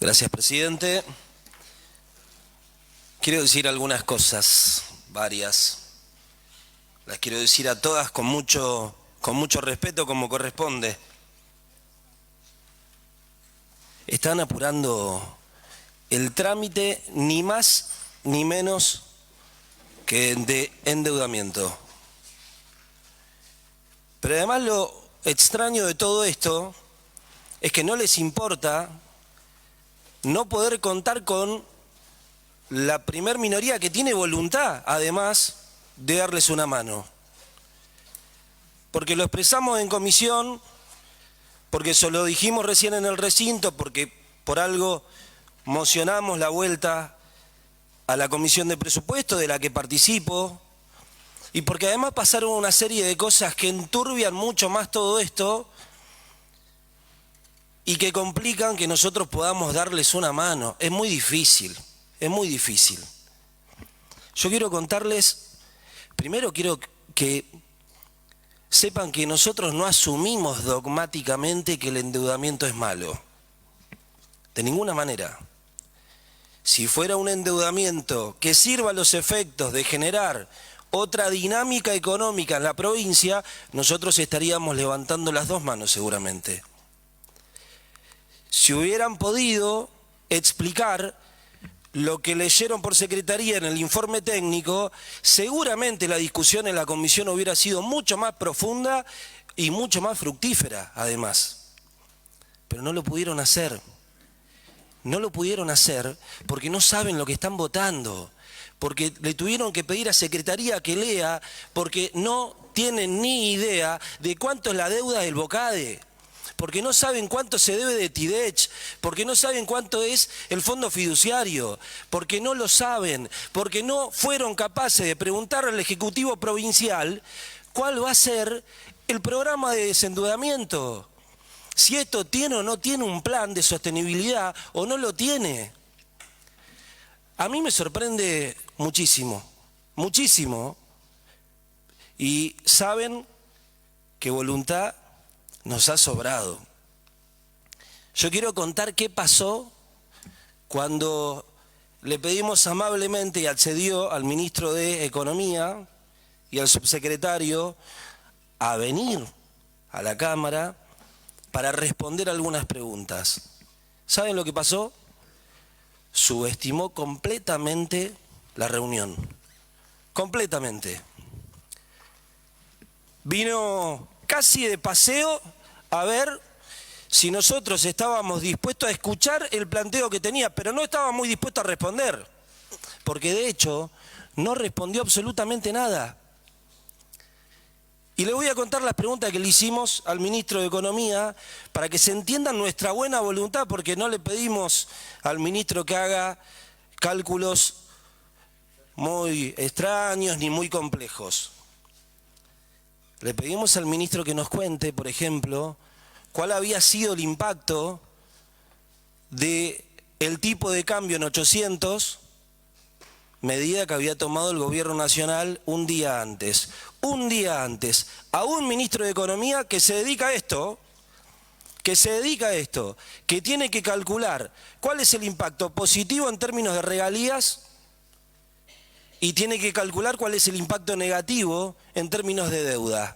Gracias, presidente. Quiero decir algunas cosas, varias. Las quiero decir a todas con mucho respeto, como corresponde. Están apurando el trámite ni más ni menos que de endeudamiento. Pero además lo extraño de todo esto es que no les importa no poder contar con la primer minoría que tiene voluntad, además, de darles una mano. Porque lo expresamos en comisión, porque se lo dijimos recién en el recinto, porque por algo mocionamos la vuelta a la comisión de presupuesto de la que participo, y porque además pasaron una serie de cosas que enturbian mucho más todo esto y que complican que nosotros podamos darles una mano. Es muy difícil, es muy difícil. Yo quiero contarles, primero quiero que sepan que nosotros no asumimos dogmáticamente que el endeudamiento es malo. De ninguna manera. Si fuera un endeudamiento que sirva a los efectos de generar otra dinámica económica en la provincia, nosotros estaríamos levantando las dos manos seguramente. Si hubieran podido explicar lo que leyeron por secretaría en el informe técnico, seguramente la discusión en la comisión hubiera sido mucho más profunda y mucho más fructífera, además. Pero no lo pudieron hacer. No lo pudieron hacer porque no saben lo que están votando, porque le tuvieron que pedir a secretaría que lea, porque no tienen ni idea de cuánto es la deuda del BOCADE, porque no saben cuánto se debe de TIDECH, porque no saben cuánto es el fondo fiduciario, porque no lo saben, porque no fueron capaces de preguntar al Ejecutivo Provincial cuál va a ser el programa de desendeudamiento. Si esto tiene o no tiene un plan de sostenibilidad o no lo tiene. A mí me sorprende muchísimo, muchísimo, y saben que voluntad nos ha sobrado. Yo quiero contar qué pasó cuando le pedimos amablemente y accedió al ministro de Economía y al subsecretario a venir a la Cámara para responder algunas preguntas. ¿Saben lo que pasó? Subestimó completamente la reunión. Completamente. Vino casi de paseo a ver si nosotros estábamos dispuestos a escuchar el planteo que tenía, pero no estaba muy dispuesto a responder, porque de hecho no respondió absolutamente nada. Y le voy a contar las preguntas que le hicimos al ministro de Economía para que se entienda nuestra buena voluntad, porque no le pedimos al ministro que haga cálculos muy extraños ni muy complejos. Le pedimos al ministro que nos cuente, por ejemplo, cuál había sido el impacto del tipo de cambio en 800, medida que había tomado el gobierno nacional un día antes, a un ministro de Economía que se dedica a esto, que tiene que calcular cuál es el impacto positivo en términos de regalías y tiene que calcular cuál es el impacto negativo en términos de deuda.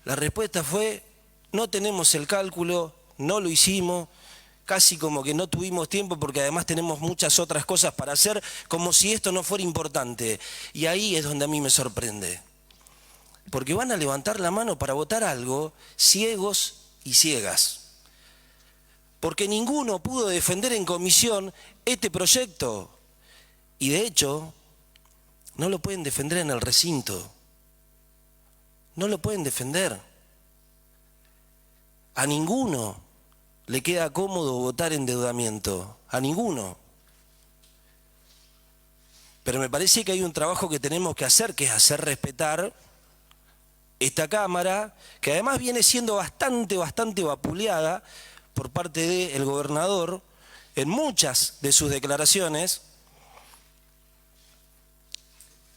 La respuesta fue: no tenemos el cálculo, no lo hicimos, casi como que no tuvimos tiempo porque además tenemos muchas otras cosas para hacer, como si esto no fuera importante. Y ahí es donde a mí me sorprende. Porque van a levantar la mano para votar algo ciegos y ciegas. Porque ninguno pudo defender en comisión este proyecto. Y de hecho, no lo pueden defender en el recinto. No lo pueden defender. A ninguno le queda cómodo votar endeudamiento. A ninguno. Pero me parece que hay un trabajo que tenemos que hacer, que es hacer respetar esta Cámara, que además viene siendo bastante vapuleada por parte del gobernador en muchas de sus declaraciones.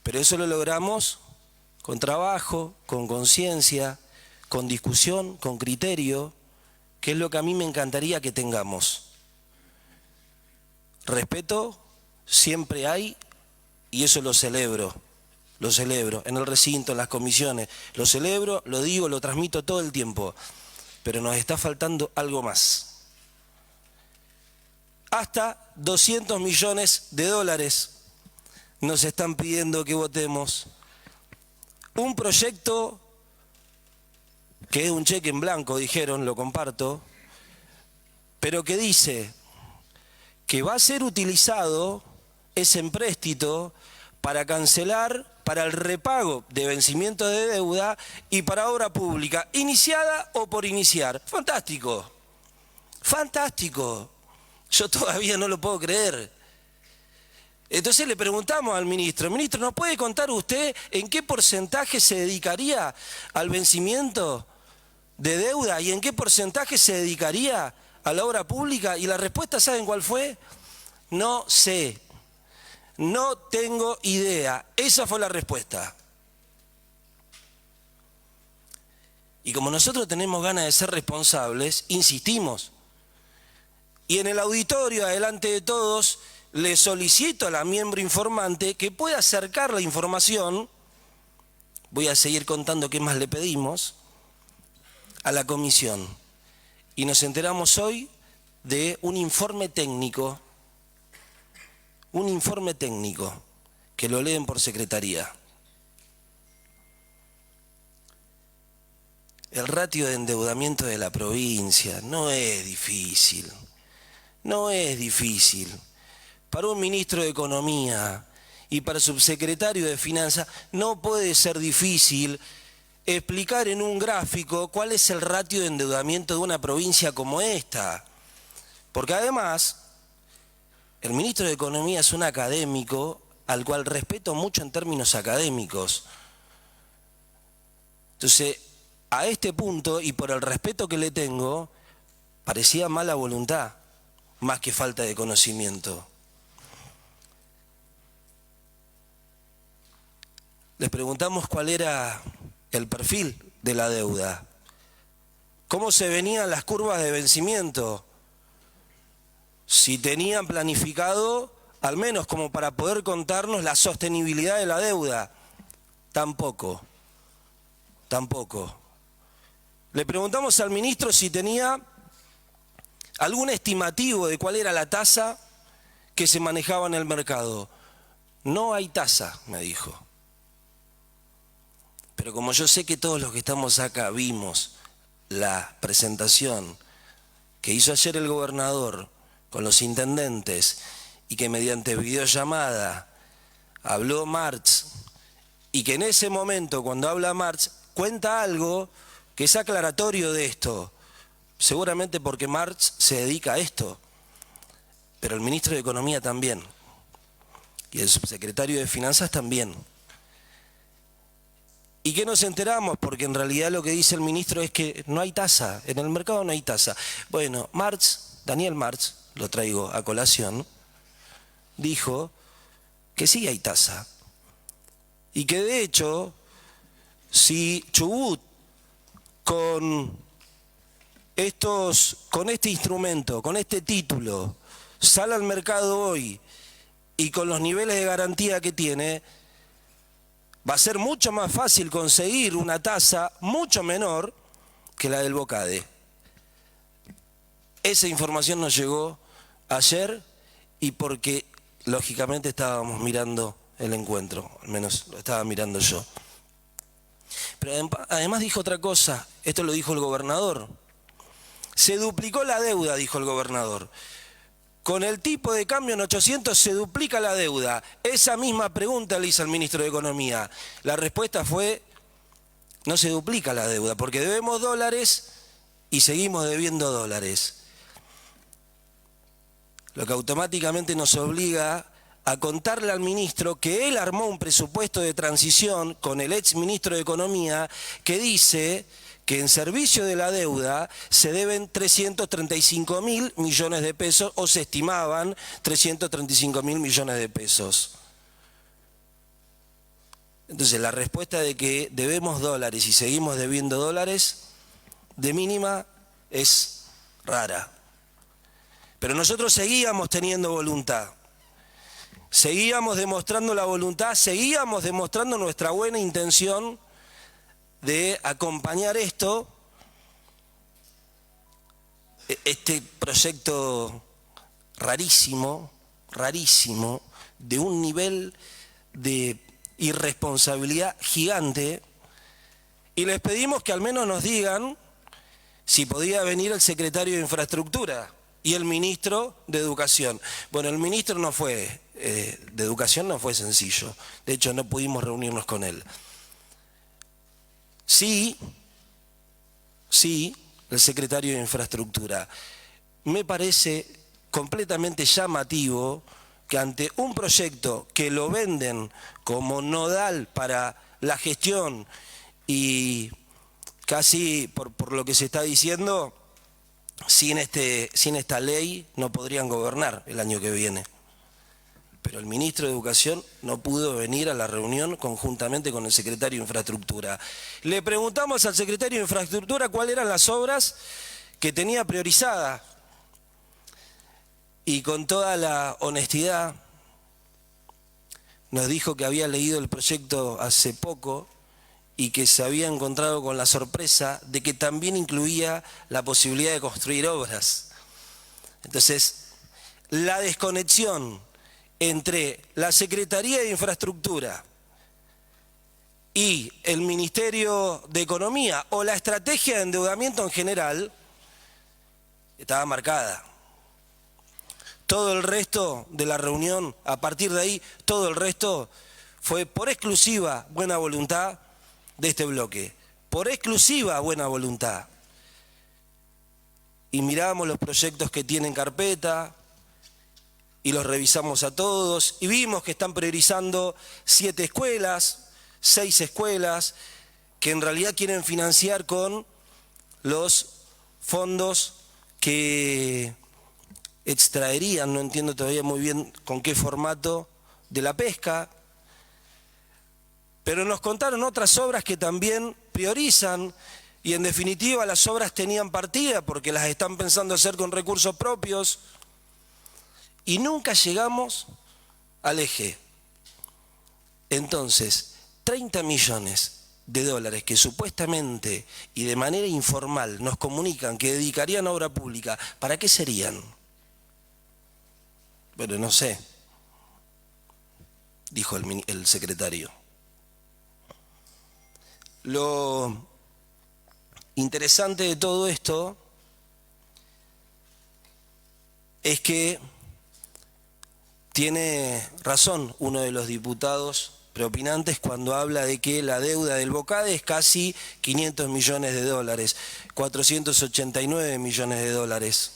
Pero eso lo logramos con trabajo, con conciencia, con discusión, con criterio, que es lo que a mí me encantaría que tengamos. Respeto siempre hay y eso lo celebro en el recinto, en las comisiones, lo celebro, lo digo, lo transmito todo el tiempo, pero nos está faltando algo más. Hasta 200 millones de dólares nos están pidiendo que votemos. Un proyecto que es un cheque en blanco, dijeron, lo comparto, pero que dice que va a ser utilizado ese empréstito para cancelar, para el repago de vencimiento de deuda y para obra pública, iniciada o por iniciar. Fantástico, fantástico. Yo todavía no lo puedo creer. Entonces le preguntamos al ministro, ¿nos puede contar usted en qué porcentaje se dedicaría al vencimiento de deuda y en qué porcentaje se dedicaría a la obra pública? Y la respuesta, ¿saben cuál fue? No sé, no tengo idea. Esa fue la respuesta. Y como nosotros tenemos ganas de ser responsables, insistimos. Y en el auditorio, adelante de todos, le solicito a la miembro informante que pueda acercar la información, voy a seguir contando qué más le pedimos, a la comisión. Y nos enteramos hoy de un informe técnico, que lo leen por secretaría. El ratio de endeudamiento de la provincia no es difícil, no es difícil. Para un ministro de Economía y para el subsecretario de Finanzas no puede ser difícil explicar en un gráfico cuál es el ratio de endeudamiento de una provincia como esta. Porque además, el ministro de Economía es un académico al cual respeto mucho en términos académicos. Entonces, a este punto, y por el respeto que le tengo, parecía mala voluntad, más que falta de conocimiento. Les preguntamos cuál era el perfil de la deuda, cómo se venían las curvas de vencimiento, si tenían planificado, al menos como para poder contarnos la sostenibilidad de la deuda. Tampoco. Le preguntamos al ministro si tenía algún estimativo de cuál era la tasa que se manejaba en el mercado. No hay tasa, me dijo. Pero como yo sé que todos los que estamos acá vimos la presentación que hizo ayer el gobernador con los intendentes y que mediante videollamada habló March y que en ese momento cuando habla March cuenta algo que es aclaratorio de esto, seguramente porque March se dedica a esto, pero el ministro de Economía también y el subsecretario de Finanzas también. ¿Y qué nos enteramos? Porque en realidad lo que dice el ministro es que no hay tasa, en el mercado no hay tasa. Bueno, Daniel March, lo traigo a colación, dijo que sí hay tasa. Y que de hecho, si Chubut con este instrumento, con este título, sale al mercado hoy y con los niveles de garantía que tiene, va a ser mucho más fácil conseguir una tasa mucho menor que la del Bocade. Esa información nos llegó ayer y porque lógicamente estábamos mirando el encuentro, al menos lo estaba mirando yo. Pero además dijo otra cosa, esto lo dijo el gobernador. Se duplicó la deuda, dijo el gobernador. Con el tipo de cambio en 800 se duplica la deuda. Esa misma pregunta le hice al ministro de Economía. La respuesta fue, no se duplica la deuda, porque debemos dólares y seguimos debiendo dólares. Lo que automáticamente nos obliga a contarle al ministro que él armó un presupuesto de transición con el ex ministro de Economía que dice que en servicio de la deuda se deben 335.000 millones de pesos o se estimaban 335.000 millones de pesos. Entonces la respuesta de que debemos dólares y seguimos debiendo dólares de mínima es rara. Pero nosotros seguíamos teniendo voluntad. Seguíamos demostrando la voluntad, seguíamos demostrando nuestra buena intención de acompañar esto, este proyecto rarísimo, de un nivel de irresponsabilidad gigante, y les pedimos que al menos nos digan si podía venir el secretario de Infraestructura y el ministro de Educación. Bueno, el ministro no fue, de Educación no fue sencillo, de hecho no pudimos reunirnos con él. Sí, el secretario de Infraestructura. Me parece completamente llamativo que ante un proyecto que lo venden como nodal para la gestión y casi por lo que se está diciendo, sin esta ley no podrían gobernar el año que viene. Pero el ministro de Educación no pudo venir a la reunión conjuntamente con el secretario de Infraestructura. Le preguntamos al secretario de Infraestructura cuáles eran las obras que tenía priorizadas. Y con toda la honestidad nos dijo que había leído el proyecto hace poco y que se había encontrado con la sorpresa de que también incluía la posibilidad de construir obras. Entonces, la desconexión entre la Secretaría de Infraestructura y el Ministerio de Economía o la estrategia de endeudamiento en general estaba marcada. Todo el resto de la reunión, a partir de ahí, todo el resto fue por exclusiva buena voluntad de este bloque, por exclusiva buena voluntad. Y mirábamos los proyectos que tienen carpeta y los revisamos a todos y vimos que están priorizando 7 escuelas, 6 escuelas, que en realidad quieren financiar con los fondos que extraerían, no entiendo todavía muy bien con qué formato, de la pesca. Pero nos contaron otras obras que también priorizan y en definitiva las obras tenían partida porque las están pensando hacer con recursos propios y nunca llegamos al eje. Entonces, 30 millones de dólares que supuestamente y de manera informal nos comunican que dedicarían a obra pública, ¿para qué serían? Bueno, no sé, dijo el secretario. Lo interesante de todo esto es que tiene razón uno de los diputados preopinantes cuando habla de que la deuda del BOCADE es casi 500 millones de dólares, 489 millones de dólares.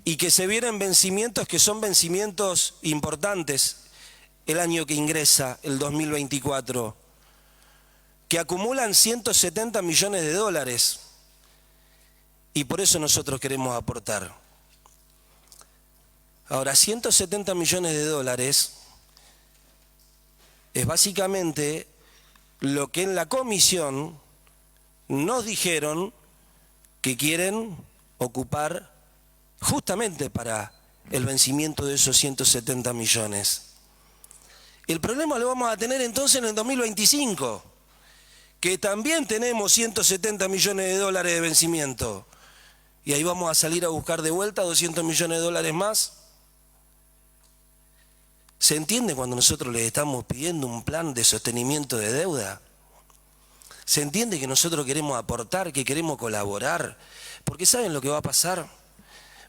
Y que se vienen vencimientos que son vencimientos importantes el año que ingresa, el 2024, que acumulan 170 millones de dólares. Y por eso nosotros queremos aportar. Ahora, 170 millones de dólares es básicamente lo que en la comisión nos dijeron que quieren ocupar justamente para el vencimiento de esos 170 millones. El problema lo vamos a tener entonces en el 2025, que también tenemos 170 millones de dólares de vencimiento. Y ahí vamos a salir a buscar de vuelta 200 millones de dólares más. ¿Se entiende cuando nosotros les estamos pidiendo un plan de sostenimiento de deuda? ¿Se entiende que nosotros queremos aportar, que queremos colaborar? Porque ¿saben lo que va a pasar?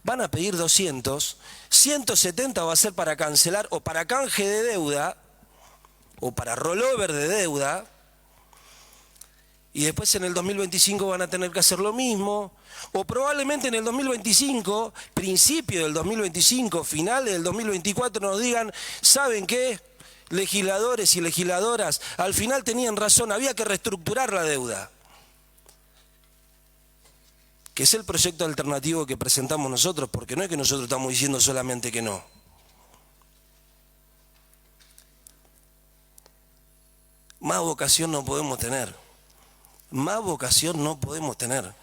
Van a pedir 200, 170 va a ser para cancelar o para canje de deuda o para rollover de deuda. Y después en el 2025 van a tener que hacer lo mismo, o probablemente en el 2025, principio del 2025, finales del 2024, nos digan, ¿saben qué? Legisladores y legisladoras, al final tenían razón, había que reestructurar la deuda. Que es el proyecto alternativo que presentamos nosotros, porque no es que nosotros estamos diciendo solamente que no. Más vocación no podemos tener. Más vocación no podemos tener.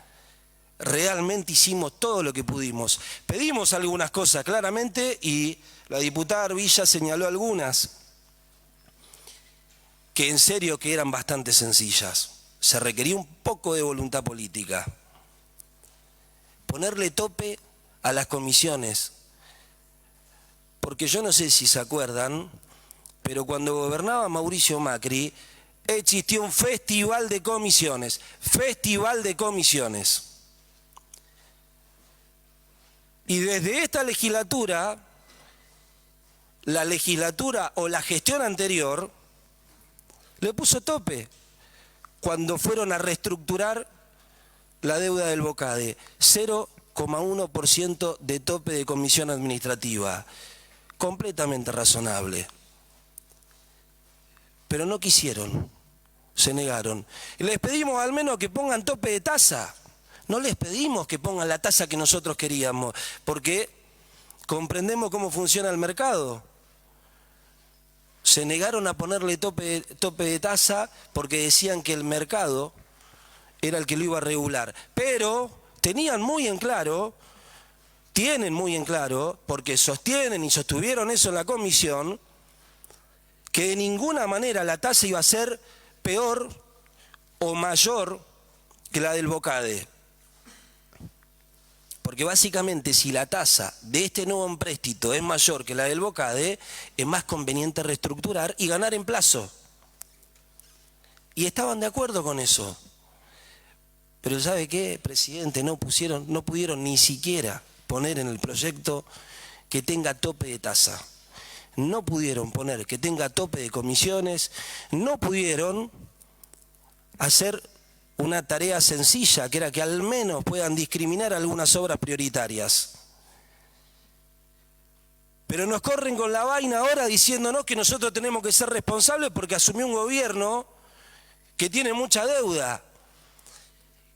realmente hicimos todo lo que pudimos. Pedimos algunas cosas claramente y la diputada Arvilla señaló algunas que en serio que eran bastante sencillas. Se requería un poco de voluntad política. Ponerle tope a las comisiones. Porque yo no sé si se acuerdan, pero cuando gobernaba Mauricio Macri, existió un festival de comisiones. Festival de comisiones. Y desde esta legislatura, la legislatura o la gestión anterior, le puso tope cuando fueron a reestructurar la deuda del BOCADE. 0,1% de tope de comisión administrativa. Completamente razonable. Pero no quisieron, se negaron. Y les pedimos al menos que pongan tope de tasa. No les pedimos que pongan la tasa que nosotros queríamos, porque comprendemos cómo funciona el mercado. Se negaron a ponerle tope de tasa porque decían que el mercado era el que lo iba a regular. Pero tenían muy en claro, tienen muy en claro, porque sostienen y sostuvieron eso en la comisión, que de ninguna manera la tasa iba a ser peor o mayor que la del BOCADE. Porque básicamente si la tasa de este nuevo empréstito es mayor que la del BOCADE, es más conveniente reestructurar y ganar en plazo. Y estaban de acuerdo con eso. Pero ¿sabe qué, presidente? No pudieron ni siquiera poner en el proyecto que tenga tope de tasa. No pudieron poner que tenga tope de comisiones, no pudieron hacer una tarea sencilla, que era que al menos puedan discriminar algunas obras prioritarias. Pero nos corren con la vaina ahora diciéndonos que nosotros tenemos que ser responsables porque asumió un gobierno que tiene mucha deuda.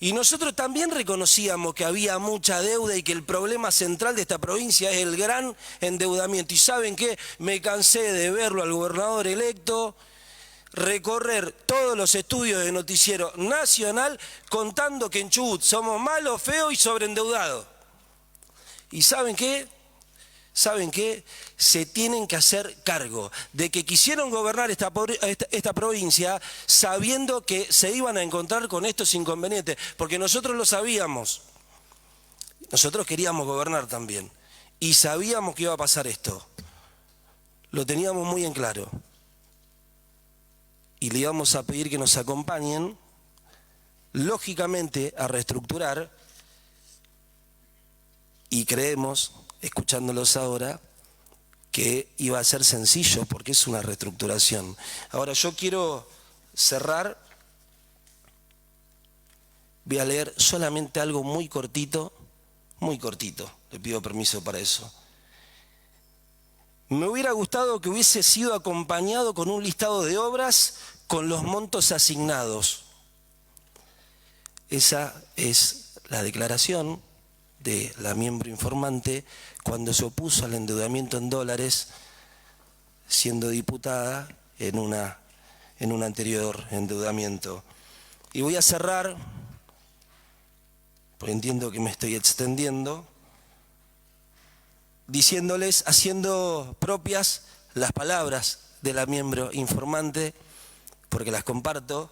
Y nosotros también reconocíamos que había mucha deuda y que el problema central de esta provincia es el gran endeudamiento. Y ¿saben qué? Me cansé de verlo al gobernador electo recorrer todos los estudios de noticiero nacional contando que en Chubut somos malos, feos y sobreendeudados. ¿Y saben qué? ¿Saben qué? Se tienen que hacer cargo de que quisieron gobernar esta provincia sabiendo que se iban a encontrar con estos inconvenientes, porque nosotros lo sabíamos. Nosotros queríamos gobernar también y sabíamos que iba a pasar esto. Lo teníamos muy en claro. Y le íbamos a pedir que nos acompañen, lógicamente, a reestructurar, y creemos, escuchándolos ahora, que iba a ser sencillo, porque es una reestructuración. Ahora, yo quiero cerrar, voy a leer solamente algo muy cortito, le pido permiso para eso. Me hubiera gustado que hubiese sido acompañado con un listado de obras con los montos asignados. Esa es la declaración de la miembro informante cuando se opuso al endeudamiento en dólares, siendo diputada en un anterior endeudamiento. Y voy a cerrar, porque entiendo que me estoy extendiendo, diciéndoles, haciendo propias las palabras de la miembro informante, porque las comparto.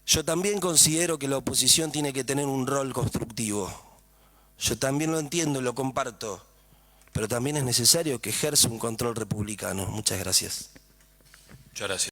Yo también considero que la oposición tiene que tener un rol constructivo. Yo también lo entiendo, lo comparto, pero también es necesario que ejerza un control republicano. Muchas gracias. Muchas gracias.